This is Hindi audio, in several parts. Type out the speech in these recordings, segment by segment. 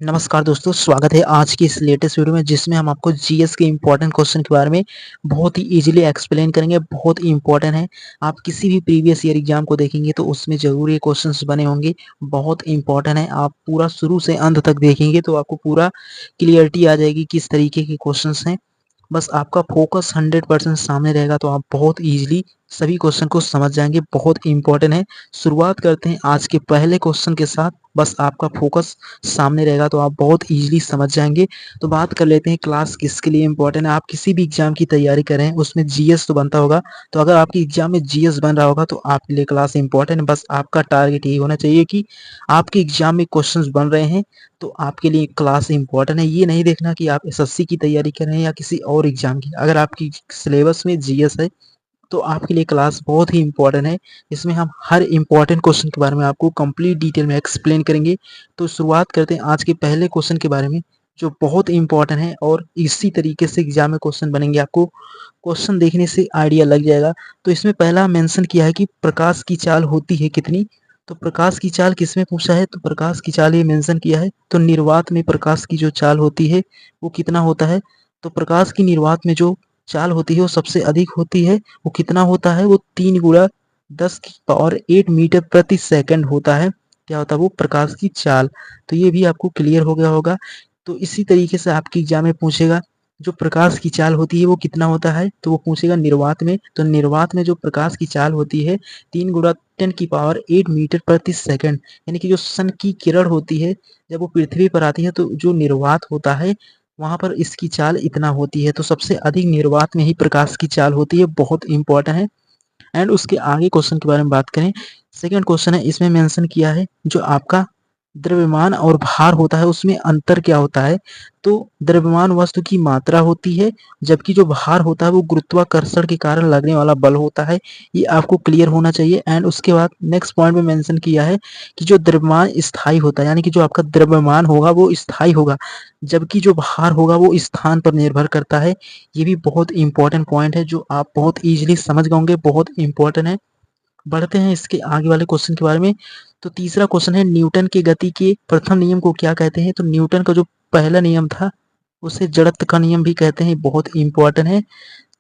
नमस्कार दोस्तों, स्वागत है आज की इस लेटेस्ट वीडियो में जिसमें हम आपको जीएस के इम्पोर्टेंट क्वेश्चन के बारे में बहुत ही इजीली एक्सप्लेन करेंगे। बहुत ही इम्पोर्टेंट है। आप किसी भी प्रीवियस ईयर एग्जाम को देखेंगे तो उसमें ज़रूर ये क्वेश्चंस बने होंगे। बहुत इम्पोर्टेंट है। आप पूरा शुरू से अंत तक देखेंगे तो आपको पूरा क्लियरिटी आ जाएगी किस तरीके के क्वेश्चंस हैं। बस आपका फोकस 100% सामने रहेगा तो आप बहुत ईजिली सभी क्वेश्चन को समझ जाएंगे। बहुत इंपॉर्टेंट है। शुरुआत करते हैं आज के पहले क्वेश्चन के साथ। बस आपका फोकस सामने रहेगा तो आप बहुत ईजिली समझ जाएंगे। तो बात कर लेते हैं क्लास किसके लिए इंपॉर्टेंट है। आप किसी भी एग्जाम की तैयारी कर रहे हैं उसमें जीएस तो बनता होगा। तो अगर आपकी एग्जाम में जीएस बन रहा होगा तो आपके लिए क्लास इंपॉर्टेंट है। बस आपका टारगेट यही होना चाहिए कि आपके एग्जाम में क्वेश्चन बन रहे हैं तो आपके लिए क्लास इंपॉर्टेंट है। ये नहीं देखना कि आप एसएससी की तैयारी कर रहे हैं या किसी और एग्जाम की। अगर आपकी सिलेबस में जीएस है तो आपके लिए क्लास बहुत ही इंपॉर्टेंट है। इसमें हम हर इंपॉर्टेंट क्वेश्चन के बारे में आपको कंप्लीट डिटेल में एक्सप्लेन करेंगे। तो शुरुआत करते हैं आज के पहले क्वेश्चन के बारे में जो बहुत इंपॉर्टेंट है और इसी तरीके से एग्जाम में क्वेश्चन बनेंगे। आपको क्वेश्चन देखने से आइडिया लग जाएगा। तो इसमें पहला मेंशन किया है कि प्रकाश की चाल होती है कितनी। तो प्रकाश की चाल किसमें पूछा है, तो प्रकाश की चाल ये मेंशन किया है। तो निर्वात में प्रकाश की जो चाल होती है वो कितना होता है। तो प्रकाश की निर्वात में जो चाल होती है वो सबसे अधिक होती है। वो कितना होता है, वो 3 गुणा 10⁸ मीटर प्रति सेकंड होता है। क्या होता है वो प्रकाश की चाल। तो ये भी आपको क्लियर हो गया होगा। तो इसी तरीके से आपकी एग्जाम में पूछेगा जो प्रकाश की चाल होती है वो कितना होता है। तो वो पूछेगा निर्वात में। तो निर्वात में जो प्रकाश की चाल होती है 3 गुणा 10⁸ मीटर प्रति सेकंड। यानी कि जो सन की किरण होती है जब वो पृथ्वी पर आती है तो जो निर्वात होता है वहां पर इसकी चाल इतना होती है। तो सबसे अधिक निर्वात में ही प्रकाश की चाल होती है। बहुत इंपॉर्टेंट है। एंड उसके आगे क्वेश्चन के बारे में बात करें। सेकंड क्वेश्चन है, इसमें मेंशन किया है जो आपका द्रव्यमान और भार होता है उसमें अंतर क्या होता है। तो द्रव्यमान वस्तु की मात्रा होती है जबकि जो भार होता है वो गुरुत्वाकर्षण के कारण लगने वाला बल होता है। ये आपको क्लियर होना चाहिए। एंड उसके बाद नेक्स्ट पॉइंट में मेंशन किया है कि जो द्रव्यमान स्थायी होता है यानी कि जो आपका द्रव्यमान होगा वो स्थायी होगा जबकि जो भार होगा वो स्थान पर निर्भर करता है। ये भी बहुत इंपॉर्टेंट पॉइंट है जो आप बहुत इजीली समझ गए होंगे। बहुत इंपॉर्टेंट है। बढ़ते हैं इसके आगे वाले क्वेश्चन के बारे में। तो तीसरा क्वेश्चन है न्यूटन के गति के प्रथम नियम को क्या कहते हैं। तो न्यूटन का जो पहला नियम था उसे जड़त्व का नियम भी कहते हैं। बहुत इंपॉर्टेंट है।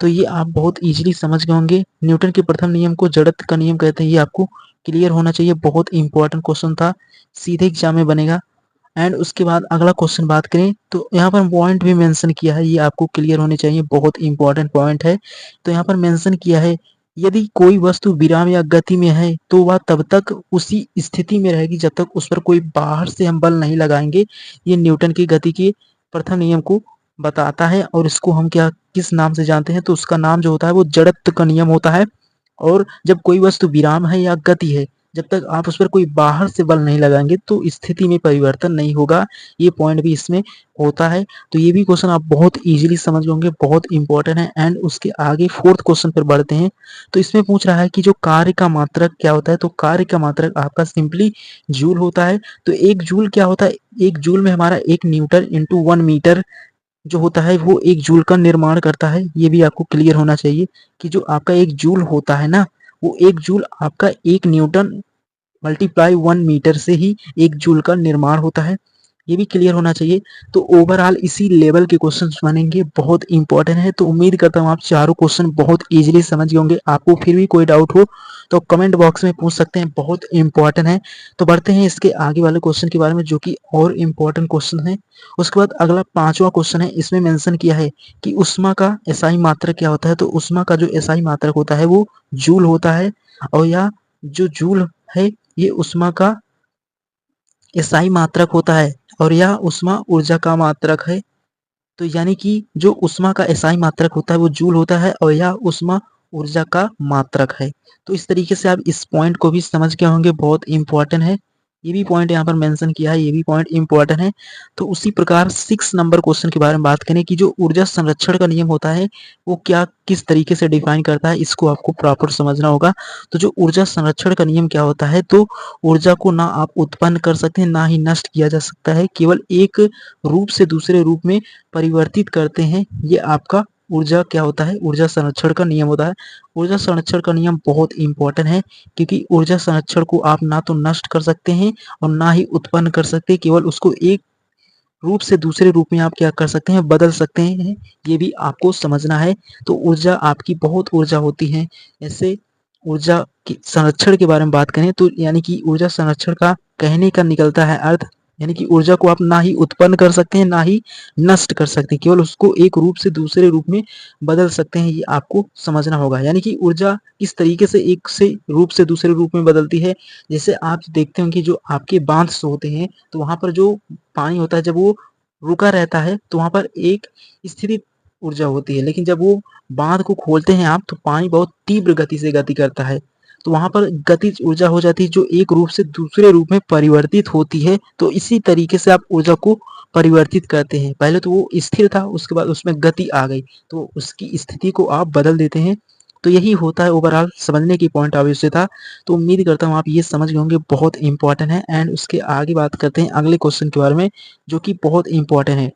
तो ये आप बहुत इजीली समझ गए होंगे। न्यूटन के प्रथम नियम को जड़त्व का नियम कहते हैं। ये आपको क्लियर होना चाहिए। बहुत इंपॉर्टेंट क्वेश्चन था, सीधे एग्जाम में बनेगा। एंड उसके बाद अगला क्वेश्चन बात करें तो यहाँ पर पॉइंट भी मेंशन किया है, ये आपको क्लियर होने चाहिए। बहुत इंपॉर्टेंट पॉइंट है। तो यहाँ पर मेंशन किया है यदि कोई वस्तु विराम या गति में है तो वह तब तक उसी स्थिति में रहेगी जब तक उस पर कोई बाहर से हम बल नहीं लगाएंगे। ये न्यूटन की गति के प्रथम नियम को बताता है और इसको हम क्या किस नाम से जानते हैं, तो उसका नाम जो होता है वो जड़त्व का नियम होता है। और जब कोई वस्तु विराम है या गति है, जब तक आप उस पर कोई बाहर से बल नहीं लगाएंगे तो स्थिति में परिवर्तन नहीं होगा। ये पॉइंट भी इसमें होता है। तो ये भी क्वेश्चन आप बहुत इजीली समझ होंगे। बहुत इंपॉर्टेंट है। एंड उसके आगे फोर्थ क्वेश्चन पर बढ़ते हैं। तो इसमें पूछ रहा है कि जो कार्य का मात्रक क्या होता है। तो कार्य का मात्रक आपका सिंपली जूल होता है। तो एक जूल क्या होता है, एक जूल में हमारा 1 न्यूटन इंटू 1 मीटर जो होता है वो 1 जूल का निर्माण करता है। ये भी आपको क्लियर होना चाहिए कि जो आपका 1 जूल होता है ना, वो 1 जूल आपका 1 न्यूटन मल्टीप्लाई 1 मीटर से ही 1 जूल का निर्माण होता है। ये भी क्लियर होना चाहिए। तो ओवरऑल इसी लेवल के क्वेश्चन बनेंगे। बहुत इंपॉर्टेंट है। तो उम्मीद करता हूँ आप चारों क्वेश्चन बहुत इजीली समझ गए होंगे। आपको फिर भी कोई डाउट हो तो कमेंट बॉक्स में पूछ सकते हैं। बहुत इंपॉर्टेंट है। तो बढ़ते हैं इसके आगे वाले क्वेश्चन के बारे में जो कि और इम्पोर्टेंट क्वेश्चन है। उसके बाद अगला पांचवा क्वेश्चन है। इसमें मेंशन किया है कि उष्मा का एसआई मात्रक क्या होता है। तो उष्मा का जो एसआई मात्रक होता है वो जूल होता है। और यह जो जूल है ये उष्मा का एसआई मात्रक होता है और यह उष्मा ऊर्जा का मात्रक है। तो यानी कि जो उष्मा का एसआई मात्रक होता है वो जूल होता है और यह उष्मा ऊर्जा का मात्रक है। तो इस तरीके से आप इस पॉइंट को भी समझ गए होंगे। बहुत इंपॉर्टेंट है। ये भी पॉइंट यहाँ पर मेंशन किया है। ये भी पॉइंट इंपॉर्टेंट है। तो उसी प्रकार 6 नंबर क्वेश्चन के बारे में बात करें कि जो ऊर्जा संरक्षण का नियम होता है वो क्या किस तरीके से डिफाइन करता है, इसको आपको प्रॉपर समझना होगा। तो जो ऊर्जा संरक्षण का नियम क्या होता है, तो ऊर्जा को ना आप उत्पन्न कर सकते हैं ना ही नष्ट किया जा सकता है, केवल एक रूप से दूसरे रूप में परिवर्तित करते हैं। ये आपका ऊर्जा क्या होता है, ऊर्जा संरक्षण का नियम होता है। ऊर्जा संरक्षण का नियम बहुत इंपॉर्टेंट है क्योंकि ऊर्जा संरक्षण को आप ना तो नष्ट कर सकते हैं और ना ही उत्पन्न कर सकते, केवल उसको एक रूप से दूसरे रूप में आप क्या कर सकते हैं, बदल सकते हैं, ये भी आपको समझना है। तो ऊर्जा आपकी बहुत ऊर्जा होती है। ऐसे ऊर्जा की संरक्षण के बारे में बात करें तो यानी कि ऊर्जा संरक्षण का कहने का निकलता है अर्थ, यानी कि ऊर्जा को आप ना ही उत्पन्न कर सकते हैं ना ही नष्ट कर सकते हैं, केवल उसको एक रूप से दूसरे रूप में बदल सकते हैं, ये आपको समझना होगा। यानी कि ऊर्जा इस तरीके से एक से रूप से दूसरे रूप में बदलती है। जैसे आप देखते होंगे जो आपके बांध होते हैं तो वहां पर जो पानी होता है जब वो रुका रहता है तो वहां पर एक स्थिर ऊर्जा होती है, लेकिन जब वो बांध को खोलते हैं आप तो पानी बहुत तीव्र गति से गति करता है, तो वहां पर गतिज ऊर्जा हो जाती है जो एक रूप से दूसरे रूप में परिवर्तित होती है। तो इसी तरीके से आप ऊर्जा को परिवर्तित करते हैं। पहले तो वो स्थिर था, उसके बाद उसमें गति आ गई तो उसकी स्थिति को आप बदल देते हैं। तो यही होता है ओवरऑल समझने की पॉइंट ऑफ व्यू से था। तो उम्मीद करता हूँ आप ये समझ गए होंगे, बहुत इंपॉर्टेंट है। एंड उसके आगे बात करते हैं अगले क्वेश्चन के बारे में जो कि बहुत इंपॉर्टेंट है।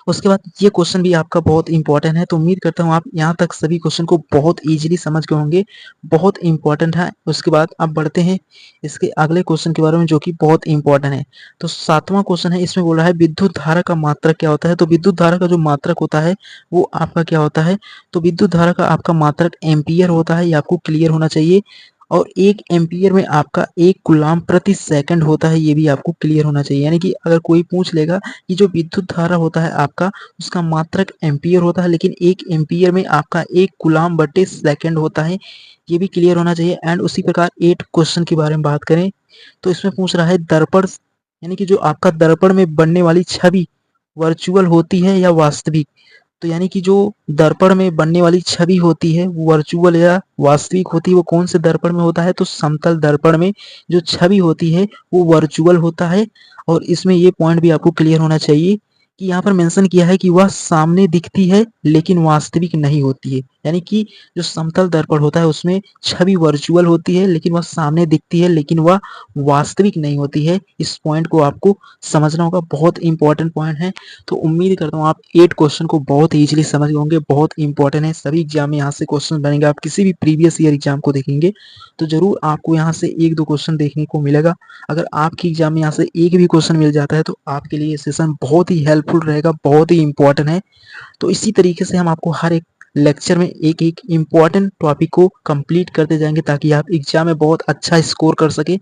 उसके बाद ये क्वेश्चन भी आपका बहुत इंपॉर्टेंट है, तो उम्मीद करता हूँ आप यहाँ तक सभी क्वेश्चन को बहुत इजीली समझ गए होंगे, बहुत इंपॉर्टेंट है। उसके बाद अब बढ़ते हैं इसके अगले क्वेश्चन के बारे में जो कि बहुत इंपॉर्टेंट है। तो 7वां क्वेश्चन है, इसमें बोल रहा है विद्युत धारा का मात्रक क्या होता है। तो विद्युत धारा का जो मात्रक होता है वो आपका क्या होता है, तो विद्युत धारा का आपका मात्रक एम्पियर होता है, ये आपको क्लियर होना चाहिए। और 1 एम्पियर में आपका 1 कूलाम प्रति सेकंड होता है, ये भी आपको क्लियर होना चाहिए। यानी कि अगर कोई पूछ लेगा कि जो विद्युत धारा होता है आपका उसका मात्रक एम्पियर होता है, लेकिन 1 एम्पियर में आपका 1 कूलाम बटे सेकंड होता है, ये भी क्लियर होना चाहिए। एंड उसी प्रकार 8 क्वेश्चन के बारे में बात करें तो इसमें पूछ रहा है दर्पण, यानी कि जो आपका दर्पण में बनने वाली छवि वर्चुअल होती है या वास्तविक। तो यानी कि जो दर्पण में बनने वाली छवि होती है वो वर्चुअल या वास्तविक होती है, वो कौन से दर्पण में होता है, तो समतल दर्पण में जो छवि होती है वो वर्चुअल होता है। और इसमें ये पॉइंट भी आपको क्लियर होना चाहिए कि यहाँ पर मेंशन किया है कि वह सामने दिखती है लेकिन वास्तविक नहीं होती है। यानी कि जो समतल दर्पण होता है उसमें छवि वर्चुअल होती है लेकिन वह सामने दिखती है लेकिन वह वास्तविक नहीं होती है। इस पॉइंट को आपको समझना होगा, बहुत इंपॉर्टेंट पॉइंट है। तो उम्मीद करता हूँ आप 8 क्वेश्चन को बहुत इजीली समझ गए होंगे, बहुत इंपॉर्टेंट है। सभी एग्जाम में यहाँ से क्वेश्चन बनेंगे, आप किसी भी प्रीवियस ईयर एग्जाम को देखेंगे तो जरूर आपको यहाँ से 1-2 क्वेश्चन देखने को मिलेगा। अगर आपकी एग्जाम में यहाँ से एक भी क्वेश्चन मिल जाता है तो आपके लिए ये सेशन बहुत ही हेल्पफुल रहेगा, बहुत ही इंपॉर्टेंट है। तो इसी तरीके से हम आपको हर एक लेक्चर में एक एक इम्पॉर्टेंट टॉपिक को कंप्लीट करते जाएंगे ताकि आप एग्जाम में बहुत अच्छा स्कोर कर सके।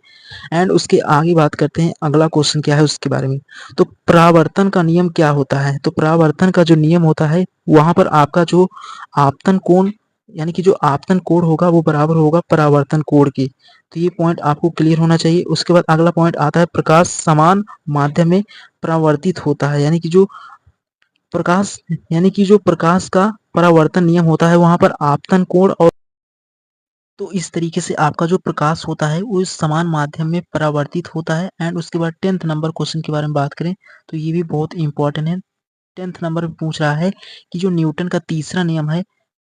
एंड उसके आगे बात करते हैं अगला क्वेश्चन क्या है उसके बारे में। तो परावर्तन का नियम क्या होता है, तो परावर्तन का जो नियम होता है वहां पर आपका जो आपतन कोण, यानी कि जो आपतन कोण होगा वो बराबर होगा परावर्तन कोण के। तो ये पॉइंट आपको क्लियर होना चाहिए। उसके बाद अगला पॉइंट आता है प्रकाश समान माध्यम में परावर्तित होता है, यानी कि जो प्रकाश, यानी कि जो प्रकाश का परावर्तन नियम होता है वहां पर आपतन कोण और, तो इस तरीके से आपका जो प्रकाश होता है वो इस समान माध्यम में परावर्तित होता है। एंड उसके बाद 10th नंबर क्वेश्चन के बारे में बात करें तो ये भी बहुत इंपॉर्टेंट है। 10th नंबर में पूछ रहा है कि जो न्यूटन का तीसरा नियम है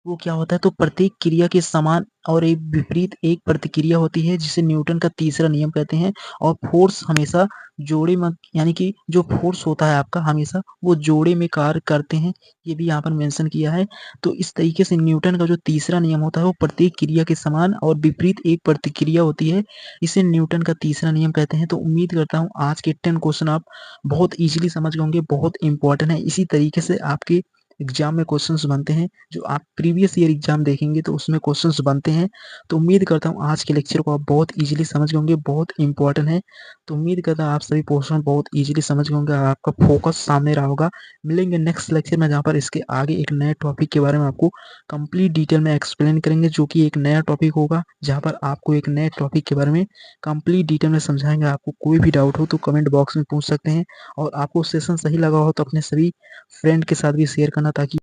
वो क्या होता है, तो प्रत्येक क्रिया के समान और एक विपरीत एक प्रतिक्रिया होती है जिसे न्यूटन का तीसरा नियम कहते हैं। और फोर्स हमेशा जोड़े में, यानी कि जो फोर्स होता है आपका हमेशा वो जोड़े में कार्य करते हैं, ये भी यहाँ पर मेंशन किया है। तो इस तरीके से न्यूटन का जो तीसरा नियम होता है वो प्रत्येक क्रिया के समान और विपरीत एक प्रतिक्रिया होती है, इसे न्यूटन का तीसरा नियम कहते हैं। तो उम्मीद करता हूँ आज के 10 क्वेश्चन आप बहुत इजीली समझ गए होंगे, बहुत इंपॉर्टेंट है। इसी तरीके से आपके एग्जाम में क्वेश्चंस बनते हैं, जो आप प्रीवियस ईयर एग्जाम देखेंगे तो उसमें क्वेश्चंस बनते हैं। तो उम्मीद करता हूँ आज के लेक्चर को आप बहुत इजीली समझ गए होंगे, बहुत इंपॉर्टेंट है। तो उम्मीद करता हूँ आप सभी पोर्शन बहुत इजीली समझ गए होंगे और आपका फोकस सामने रहा होगा। मिलेंगे नेक्स्ट लेक्चर में जहाँ पर इसके आगे एक नए टॉपिक के बारे में आपको कंप्लीट डिटेल में एक्सप्लेन करेंगे, जो कि एक नया टॉपिक होगा जहाँ पर आपको एक नए टॉपिक के बारे में कंप्लीट डिटेल में समझाएंगे। आपको कोई भी डाउट हो तो कमेंट बॉक्स में पूछ सकते हैं और आपको सेशन सही लगा हो तो अपने सभी फ्रेंड के साथ भी शेयर करना ताकि